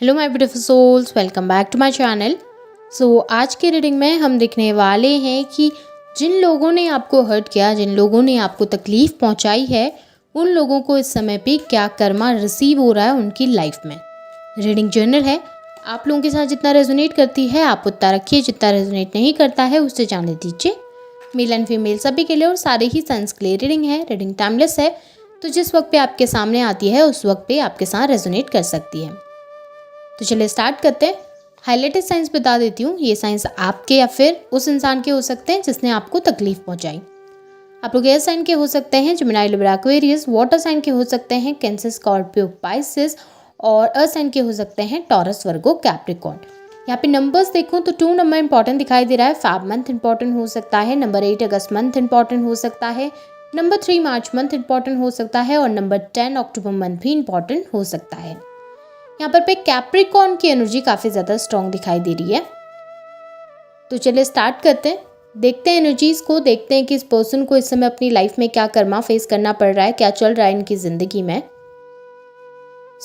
Hello my beautiful souls, welcome back to my channel. आज की reading में हम देखने वाले हैं कि जिन लोगों ने आपको हर्ट किया, जिन लोगों ने आपको तकलीफ़ पहुंचाई है, उन लोगों को इस समय पे क्या कर्मा रिसीव हो रहा है उनकी लाइफ में। रीडिंग जनरल है, आप लोगों के साथ जितना रेजोनेट करती है आप उतना रखिए, जितना रेजोनेट नहीं करता है उससे जाने दीजिए। मेल एंड फीमेल सभी के लिए और सारे ही सन्स के लिए रीडिंग है। रीडिंग टाइमलेस है, तो जिस वक्त पे आपके सामने आती है उस वक्त पे आपके साथ रेजोनेट कर सकती है। तो चलिए स्टार्ट करते हैं। हाईलाइटेड साइंस बता देती हूँ, ये साइंस आपके या फिर उस इंसान के हो सकते हैं जिसने आपको तकलीफ पहुंचाई। आप लोग एयर साइन के हो सकते हैं, Gemini, Libra, Aquarius. Water sign के हो सकते हैं, कैंसर, स्कॉर्पियो, पाइसेस। और अर्थ साइन के हो सकते हैं, टॉरस, वर्गो, कैप्रिकॉर्न। यहाँ पे नंबर्स देखूँ तो 2 नंबर इंपॉर्टेंट दिखाई दे रहा है। फैब मंथ इंपॉर्टेंट हो सकता है, नंबर 8 अगस्त मंथ इंपॉर्टेंट हो सकता है, नंबर 3 मार्च मंथ इंपॉर्टेंट हो सकता है और नंबर 10 अक्टूबर मंथ भी इंपॉर्टेंट हो सकता है। यहाँ पर पे कैप्रिकॉर्न की एनर्जी काफ़ी ज़्यादा स्ट्रॉन्ग दिखाई दे रही है। तो चलिए स्टार्ट करते हैं, देखते हैं एनर्जीज को, देखते हैं कि इस पर्सन को इस समय अपनी लाइफ में क्या कर्मा फेस करना पड़ रहा है, क्या चल रहा है इनकी ज़िंदगी में।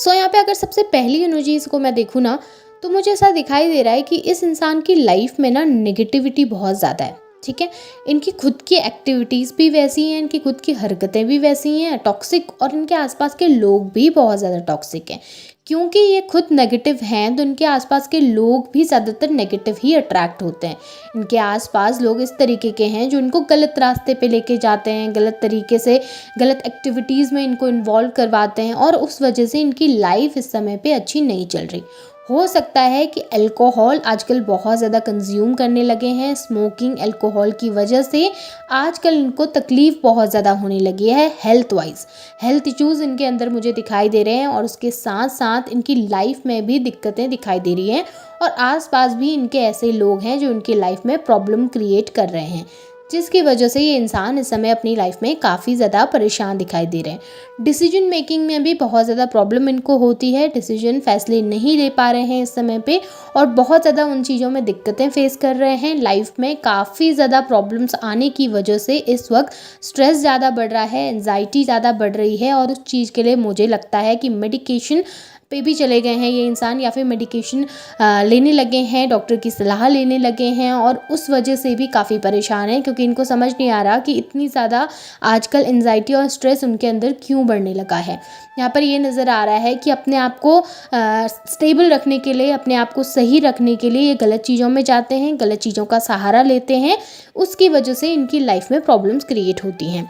यहाँ पे अगर सबसे पहली एनर्जीज को मैं देखूँ ना, तो मुझे ऐसा दिखाई दे रहा है कि इस इंसान की लाइफ में ना नेगेटिविटी बहुत ज़्यादा है। ठीक है, इनकी खुद की एक्टिविटीज़ भी वैसी हैं, इनकी खुद की हरकतें भी वैसी हैं टॉक्सिक, और इनके आसपास के लोग भी बहुत ज़्यादा टॉक्सिक हैं। क्योंकि ये खुद नेगेटिव हैं तो इनके आसपास के लोग भी ज़्यादातर नेगेटिव ही अट्रैक्ट होते हैं। इनके आसपास लोग इस तरीके के हैं जो इनको गलत रास्ते पे लेके जाते हैं, गलत तरीके से गलत एक्टिविटीज़ में इनको इन्वॉल्व करवाते हैं, और उस वजह से इनकी लाइफ इस समय पे अच्छी नहीं चल रही। हो सकता है कि अल्कोहल आजकल बहुत ज़्यादा कंज्यूम करने लगे हैं। स्मोकिंग, अल्कोहल की वजह से आजकल इनको तकलीफ़ बहुत ज़्यादा होने लगी है हेल्थ वाइज। हेल्थ इश्यूज़ इनके अंदर मुझे दिखाई दे रहे हैं, और उसके साथ साथ इनकी लाइफ में भी दिक्कतें दिखाई दे रही हैं, और आसपास भी इनके ऐसे लोग हैं जो इनकी लाइफ में प्रॉब्लम क्रिएट कर रहे हैं, जिसकी वजह से ये इंसान इस समय अपनी लाइफ में काफ़ी ज़्यादा परेशान दिखाई दे रहे हैं। डिसीजन मेकिंग में भी बहुत ज़्यादा प्रॉब्लम इनको होती है, डिसीजन फैसले नहीं ले पा रहे हैं इस समय पे, और बहुत ज़्यादा उन चीज़ों में दिक्कतें फेस कर रहे हैं। लाइफ में काफ़ी ज़्यादा प्रॉब्लम्स आने की वजह से इस वक्त स्ट्रेस ज़्यादा बढ़ रहा है, एंजाइटी ज़्यादा बढ़ रही है, और उस चीज़ के लिए मुझे लगता है कि मेडिकेशन पे भी चले गए हैं ये इंसान, या फिर मेडिकेशन लेने लगे हैं, डॉक्टर की सलाह लेने लगे हैं, और उस वजह से भी काफ़ी परेशान हैं, क्योंकि इनको समझ नहीं आ रहा कि इतनी ज़्यादा आजकल एंजाइटी और स्ट्रेस उनके अंदर क्यों बढ़ने लगा है। यहाँ पर ये नज़र आ रहा है कि अपने आप को स्टेबल रखने के लिए, अपने आप को सही रखने के लिए ये गलत चीज़ों में जाते हैं, गलत चीज़ों का सहारा लेते हैं। उसकी वजह से इनकी लाइफ में प्रॉब्लम्स क्रिएट होती हैं,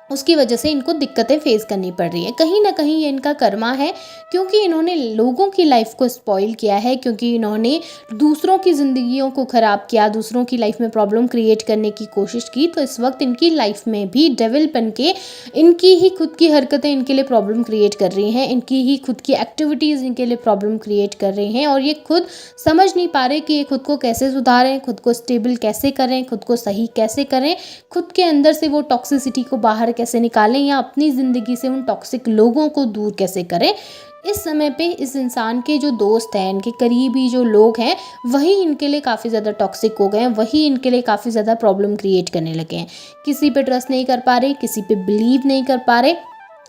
उसकी वजह से इनको दिक्कतें फेस करनी पड़ रही है। कहीं ना कहीं ये इनका कर्मा है, क्योंकि इन्होंने लोगों की लाइफ को स्पॉइल किया है, क्योंकि इन्होंने दूसरों की ज़िंदगियों को ख़राब किया, दूसरों की लाइफ में प्रॉब्लम क्रिएट करने की कोशिश की। तो इस वक्त इनकी लाइफ में भी डेविल बन के इनकी ही खुद की हरकतें इनके लिए प्रॉब्लम क्रिएट कर रही हैं, इनकी ही खुद की एक्टिविटीज़ इनके लिए प्रॉब्लम क्रिएट कर रही हैं, और ये खुद समझ नहीं पा रहे कि ये खुद को कैसे सुधारें, खुद को स्टेबल कैसे करें, खुद को सही कैसे करें, खुद के अंदर से वो टॉक्सिसिटी को बाहर कैसे निकालें, या अपनी ज़िंदगी से उन टॉक्सिक लोगों को दूर कैसे करें। इस समय पे इस इंसान के जो दोस्त हैं, इनके करीबी जो लोग हैं, वही इनके लिए काफ़ी ज़्यादा टॉक्सिक हो गए हैं, वही इनके लिए काफ़ी ज़्यादा प्रॉब्लम क्रिएट करने लगे हैं। किसी पे ट्रस्ट नहीं कर पा रहे, किसी पे बिलीव नहीं कर पा रहे।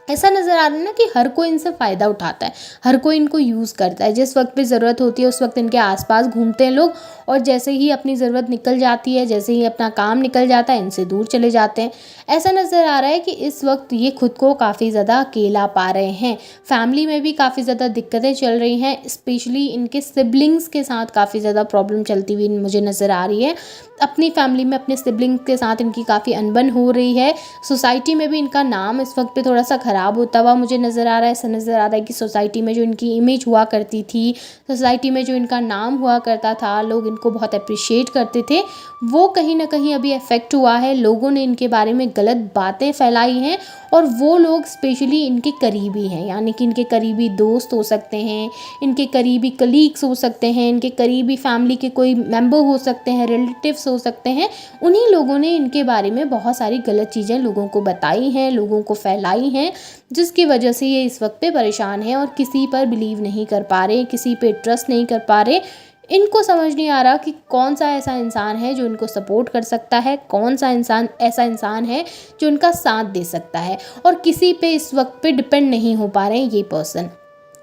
ऐसा नज़र आ रहा है ना कि हर कोई इनसे फ़ायदा उठाता है, हर कोई इनको यूज़ करता है। जिस वक्त पे ज़रूरत होती है उस वक्त इनके आसपास घूमते हैं लोग, और जैसे ही अपनी ज़रूरत निकल जाती है, जैसे ही अपना काम निकल जाता है, इनसे दूर चले जाते हैं। ऐसा नज़र आ रहा है कि इस वक्त ये खुद को काफ़ी ज़्यादा अकेला पा रहे हैं। फैमिली में भी काफ़ी ज़्यादा दिक्कतें चल रही हैं, स्पेशली इनके सिबलिंग्स के साथ काफ़ी ज़्यादा प्रॉब्लम चलती हुई मुझे नज़र आ रही है। अपनी फैमिली में अपने सिबलिंग्स के साथ इनकी काफ़ी अनबन हो रही है। सोसाइटी में भी इनका नाम इस वक्त पे थोड़ा सा ख़राब होता हुआ मुझे नज़र आ रहा है। ऐसा नज़र आ रहा है कि सोसाइटी में जो इनकी इमेज हुआ करती थी, सोसाइटी में जो इनका नाम हुआ करता था, लोग इनको बहुत अप्रिशिएट करते थे, वो कहीं ना कहीं अभी अफेक्ट हुआ है। लोगों ने इनके बारे में गलत बातें फैलाई हैं, और वो लोग स्पेशली इनके करीबी हैं, यानी कि इनके करीबी दोस्त हो सकते हैं, इनके करीबी कलीग्स हो सकते हैं, इनके करीबी फैमिली के कोई मेंबर हो सकते हैं, रिलेटिव्स हो सकते हैं। उन्हीं लोगों ने इनके बारे में बहुत सारी गलत चीज़ें लोगों को बताई हैं, लोगों को फैलाई हैं, जिसकी वजह से ये इस वक्त पे परेशान है, और किसी पर बिलीव नहीं कर पा रहे, किसी पे ट्रस्ट नहीं कर पा रहे। इनको समझ नहीं आ रहा कि कौन सा ऐसा इंसान है जो इनको सपोर्ट कर सकता है, कौन सा इंसान ऐसा इंसान है जो इनका साथ दे सकता है, और किसी पे इस वक्त पे डिपेंड नहीं हो पा रहे हैं ये पर्सन।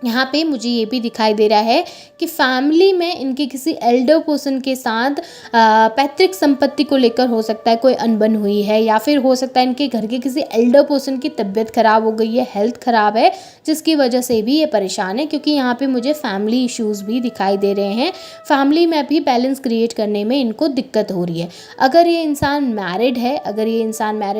यहाँ पे मुझे ये भी दिखाई दे रहा है कि फैमिली में इनके किसी एल्डर पर्सन के साथ पैतृक संपत्ति को लेकर हो सकता है कोई अनबन हुई है, या फिर हो सकता है इनके घर के किसी एल्डर पर्सन की तबीयत खराब हो गई है, हेल्थ खराब है, जिसकी वजह से भी ये परेशान है। क्योंकि यहाँ पे मुझे फैमिली इश्यूज़ भी दिखाई दे रहे हैं, फैमिली में भी बैलेंस क्रिएट करने में इनको दिक्कत हो रही है। अगर ये इंसान मैरिड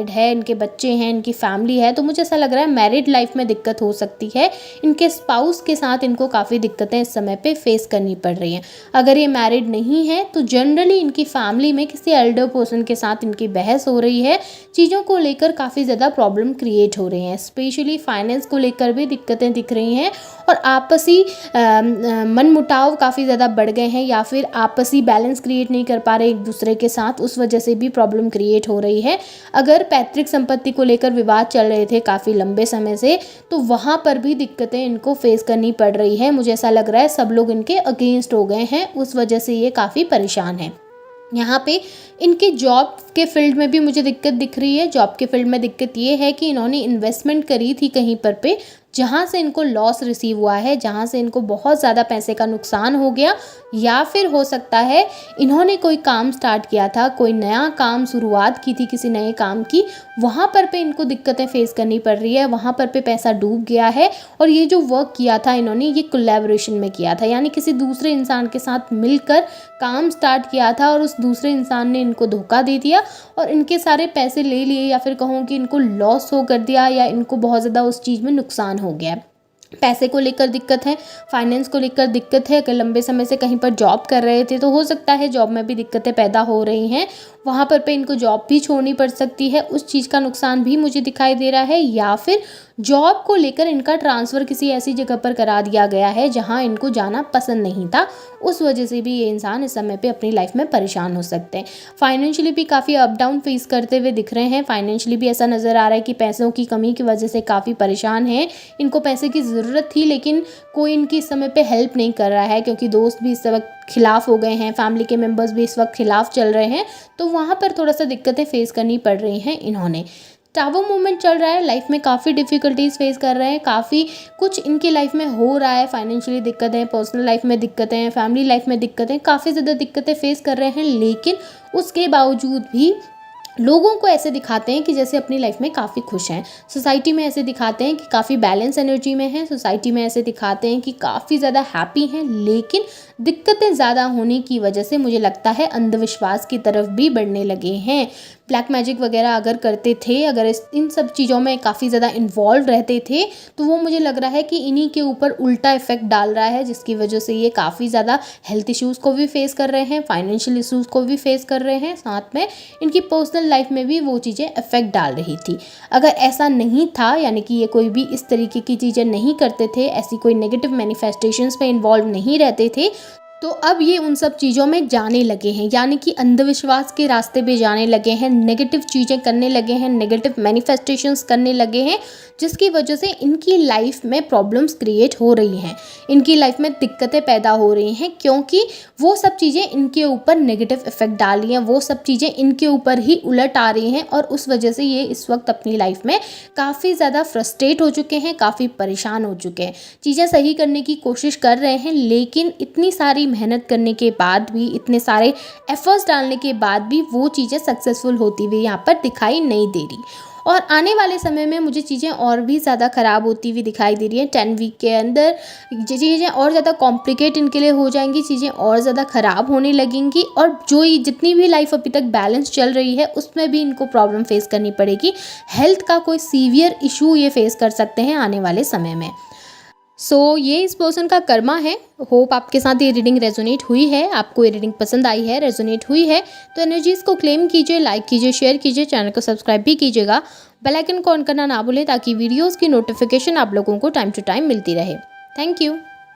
है, इनके बच्चे हैं, इनकी फैमिली है, तो मुझे ऐसा लग रहा है मैरिड लाइफ में दिक्कत हो सकती है। इनके स्पाउस के साथ इनको काफ़ी दिक्कतें इस समय पे फेस करनी पड़ रही हैं। अगर ये मैरिड नहीं है तो जनरली इनकी फैमिली में किसी एल्डर पर्सन के साथ इनकी बहस हो रही है, चीज़ों को लेकर काफ़ी ज़्यादा प्रॉब्लम क्रिएट हो रही हैं, स्पेशली फाइनेंस को लेकर भी दिक्कतें दिख रही हैं, और आपसी मनमुटाव काफ़ी ज़्यादा बढ़ गए हैं, या फिर आपसी बैलेंस क्रिएट नहीं कर पा रहे एक दूसरे के साथ, उस वजह से भी प्रॉब्लम क्रिएट हो रही है। अगर पैतृक संपत्ति को लेकर विवाद चल रहे थे काफ़ी लंबे समय से, तो वहाँ पर भी दिक्कतें इनको फेस करनी पड़ रही है। मुझे ऐसा लग रहा है सब लोग इनके अगेंस्ट हो गए हैं, उस वजह से ये काफ़ी परेशान है। यहाँ पे इनके जॉब के फील्ड में भी मुझे दिक्कत दिख रही है। जॉब के फील्ड में दिक्कत ये है कि इन्होंने इन्वेस्टमेंट करी थी कहीं पर पे, जहाँ से इनको लॉस रिसीव हुआ है, जहाँ से इनको बहुत ज़्यादा पैसे का नुकसान हो गया, या फिर हो सकता है इन्होंने कोई काम स्टार्ट किया था, कोई नया काम शुरुआत की थी किसी नए काम की, वहाँ पर पे इनको दिक्कतें फेस करनी पड़ रही है, वहाँ पर पे पैसा डूब गया है। और ये जो वर्क किया था इन्होंने, ये कोलैबोरेशन में किया था, यानी किसी दूसरे इंसान के साथ मिलकर काम स्टार्ट किया था, और उस दूसरे इंसान ने इनको धोखा दे दिया और इनके सारे पैसे ले लिए, या फिर कहूँ कि इनको लॉस हो कर दिया, या इनको बहुत ज़्यादा उस चीज़ में नुकसान हो गया। पैसे को लेकर दिक्कत है, फाइनेंस को लेकर दिक्कत है। अगर लंबे समय से कहीं पर जॉब कर रहे थे तो हो सकता है जॉब में भी दिक्कतें पैदा हो रही हैं, वहाँ पर पे इनको जॉब भी छोड़नी पड़ सकती है, उस चीज़ का नुकसान भी मुझे दिखाई दे रहा है। या फिर जॉब को लेकर इनका ट्रांसफ़र किसी ऐसी जगह पर करा दिया गया है जहाँ इनको जाना पसंद नहीं था, उस वजह से भी ये इंसान इस समय पे अपनी लाइफ में परेशान हो सकते हैं। फाइनेंशियली भी काफ़ी अप डाउन फेस करते हुए दिख रहे हैं। फाइनेंशियली भी ऐसा नज़र आ रहा है कि पैसों की कमी की वजह से काफ़ी परेशान हैं। इनको पैसे की ज़रूरत थी, लेकिन कोई इनकी इस समय पे हेल्प नहीं कर रहा है, क्योंकि दोस्त भी इस वक्त खिलाफ हो गए हैं, फैमिली के मेंबर्स भी इस वक्त खिलाफ चल रहे हैं, तो वहाँ पर थोड़ा सा दिक्कतें फेस करनी पड़ रही हैं इन्होंने। टावर मूवमेंट चल रहा है, लाइफ में काफ़ी डिफ़िकल्टीज फेस कर रहे हैं, काफ़ी कुछ इनकी लाइफ में हो रहा है, फाइनेंशियली दिक्कतें, पर्सनल लाइफ में दिक्कतें, फैमिली लाइफ में दिक्कतें, काफ़ी ज़्यादा दिक्कतें फेस कर रहे हैं, लेकिन उसके बावजूद भी लोगों को ऐसे दिखाते हैं कि जैसे अपनी लाइफ में काफ़ी खुश हैं। सोसाइटी में ऐसे दिखाते हैं कि काफ़ी बैलेंस एनर्जी में हैं, सोसाइटी में ऐसे दिखाते हैं कि काफ़ी ज़्यादा हैप्पी हैं, लेकिन दिक्कतें ज़्यादा होने की वजह से मुझे लगता है अंधविश्वास की तरफ भी बढ़ने लगे हैं। ब्लैक मैजिक वगैरह अगर करते थे, अगर इन सब चीज़ों में काफ़ी ज़्यादा इन्वॉल्व रहते थे, तो वो मुझे लग रहा है कि इन्हीं के ऊपर उल्टा इफेक्ट डाल रहा है, जिसकी वजह से ये काफ़ी ज़्यादा हेल्थ इश्यूज़ को भी फेस कर रहे हैं, फाइनेंशियल इश्यूज़ को भी फेस कर रहे हैं, साथ में इनकी पर्सनल लाइफ में भी वो चीज़ें इफेक्ट डाल रही थी। अगर ऐसा नहीं था, यानी कि ये कोई भी इस तरीके की चीज़ें नहीं करते थे, ऐसी कोई नेगेटिव मैनिफेस्टेशंस में इन्वॉल्व नहीं रहते थे, तो अब ये उन सब चीज़ों में जाने लगे हैं, यानी कि अंधविश्वास के रास्ते पे जाने लगे हैं, नेगेटिव चीज़ें करने लगे हैं, नेगेटिव मैनिफेस्टेशंस करने लगे हैं, जिसकी वजह से इनकी लाइफ में प्रॉब्लम्स क्रिएट हो रही हैं, इनकी लाइफ में दिक्कतें पैदा हो रही हैं, क्योंकि वो सब चीज़ें इनके ऊपर नेगेटिव इफेक्ट डाल रही हैं, वो सब चीज़ें इनके ऊपर ही उलट आ रही हैं, और उस वजह से ये इस वक्त अपनी लाइफ में काफ़ी ज़्यादा फ्रस्ट्रेट हो चुके हैं, काफ़ी परेशान हो चुके हैं। चीज़ें सही करने की कोशिश कर रहे हैं, लेकिन इतनी सारी मेहनत करने के बाद भी, इतने सारे एफर्ट्स डालने के बाद भी वो चीज़ें सक्सेसफुल होती हुई यहाँ पर दिखाई नहीं दे रही, और आने वाले समय में मुझे चीज़ें और भी ज़्यादा ख़राब होती हुई दिखाई दे रही हैं। 10 वीक के अंदर चीज़ें और ज़्यादा कॉम्प्लिकेट इनके लिए हो जाएंगी, चीज़ें और ज़्यादा ख़राब होने लगेंगी, और जो ये जितनी भी लाइफ अभी तक बैलेंस चल रही है उसमें भी इनको प्रॉब्लम फेस करनी पड़ेगी। हेल्थ का कोई सीवियर इशू ये फेस कर सकते हैं आने वाले समय में। ये इस पर्सन का कर्मा है। होप आपके साथ ये रीडिंग रेजोनेट हुई है, आपको ये रीडिंग पसंद आई है, रेजोनेट हुई है, तो एनर्जीज़ को क्लेम कीजिए, लाइक कीजिए, शेयर कीजिए, चैनल को सब्सक्राइब भी कीजिएगा, बेल आइकन को ऑन करना ना भूलें, ताकि वीडियोज़ की नोटिफिकेशन आप लोगों को टाइम टू टाइम मिलती रहे। Thank you.